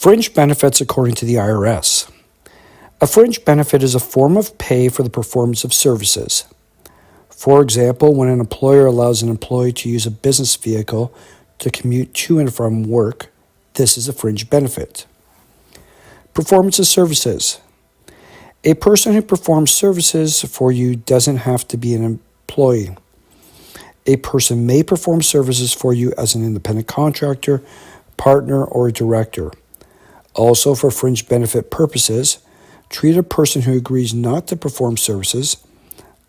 Fringe benefits according to the IRS. A fringe benefit is a form of pay for the performance of services. For example, when an employer allows an employee to use a business vehicle to commute to and from work, this is a fringe benefit. Performance of services. A person who performs services for you doesn't have to be an employee. A person may perform services for you as an independent contractor, partner, or a director. Also, for fringe benefit purposes, treat a person who agrees not to perform services,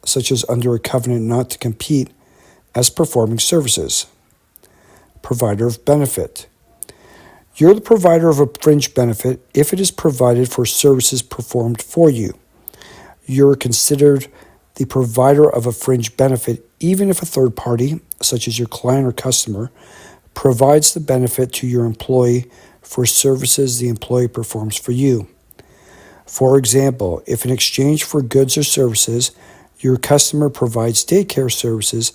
such as under a covenant not to compete, as performing services. Provider of benefit. You're the provider of a fringe benefit if it is provided for services performed for you. You're considered the provider of a fringe benefit even if a third party, such as your client or customer, provides the benefit to your employee for services the employee performs for you. For example, if in exchange for goods or services, your customer provides daycare services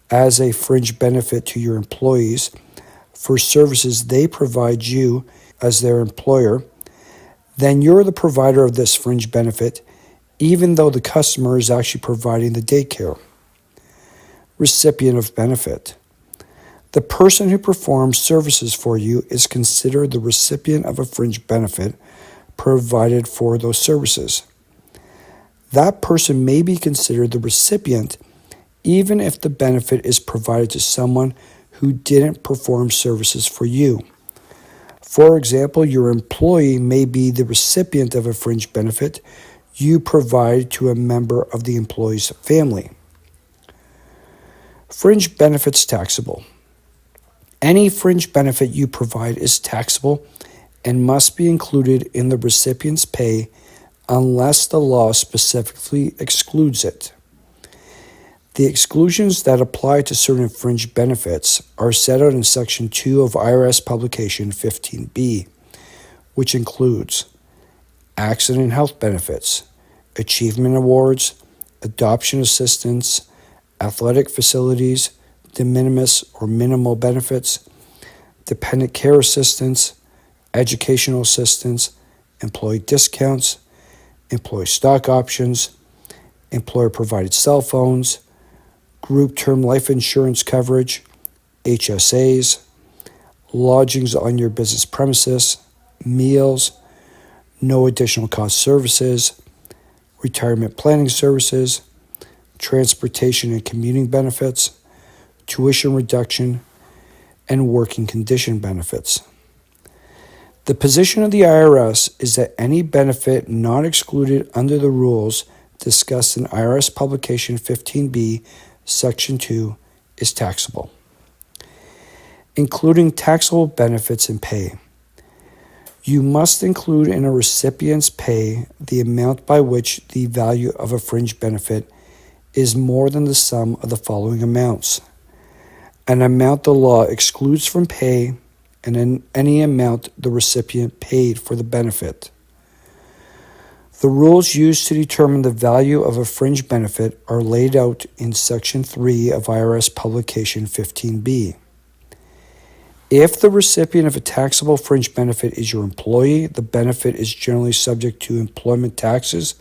as a fringe benefit to your employees for services they provide you as their employer, then you're the provider of this fringe benefit, even though the customer is actually providing the daycare. Recipient of benefit. The person who performs services for you is considered the recipient of a fringe benefit provided for those services. That person may be considered the recipient even if the benefit is provided to someone who didn't perform services for you. For example, your employee may be the recipient of a fringe benefit you provide to a member of the employee's family. Fringe benefits taxable. Any fringe benefit you provide is taxable and must be included in the recipient's pay unless the law specifically excludes it. The exclusions that apply to certain fringe benefits are set out in Section 2 of IRS Publication 15B, which includes accident and health benefits, achievement awards, adoption assistance, athletic facilities, de minimis or minimal benefits, dependent care assistance, educational assistance, employee discounts, employee stock options, employer-provided cell phones, group term life insurance coverage, HSAs, lodgings on your business premises, meals, no additional cost services, retirement planning services, transportation and commuting benefits, tuition reduction, and working condition benefits. The position of the IRS is that any benefit not excluded under the rules discussed in IRS Publication 15B, Section 2, is taxable, including taxable benefits and pay. You must include in a recipient's pay the amount by which the value of a fringe benefit is more than the sum of the following amounts: an amount the law excludes from pay, and in any amount the recipient paid for the benefit. The rules used to determine the value of a fringe benefit are laid out in Section 3 of IRS Publication 15B. If the recipient of a taxable fringe benefit is your employee, the benefit is generally subject to employment taxes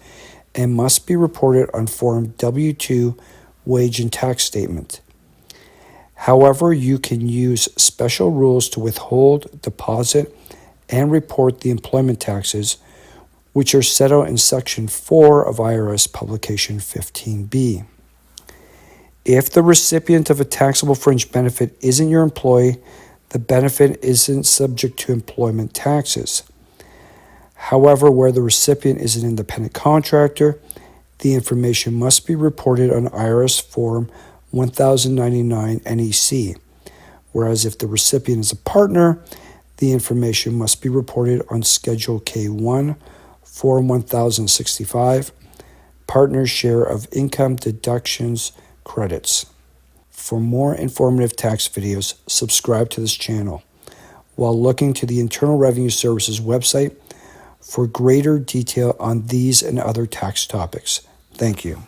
and must be reported on Form W-2 wage and tax statement. However, you can use special rules to withhold, deposit, and report the employment taxes, which are set out in Section 4 of IRS Publication 15B. If the recipient of a taxable fringe benefit isn't your employee, the benefit isn't subject to employment taxes. However, where the recipient is an independent contractor, the information must be reported on IRS Form 1099 NEC, whereas if the recipient is a partner, the information must be reported on Schedule K1, Form 1065, Partner's Share of Income Deductions Credits. For more informative tax videos, subscribe to this channel, while looking to the Internal Revenue Service's website for greater detail on these and other tax topics. Thank you.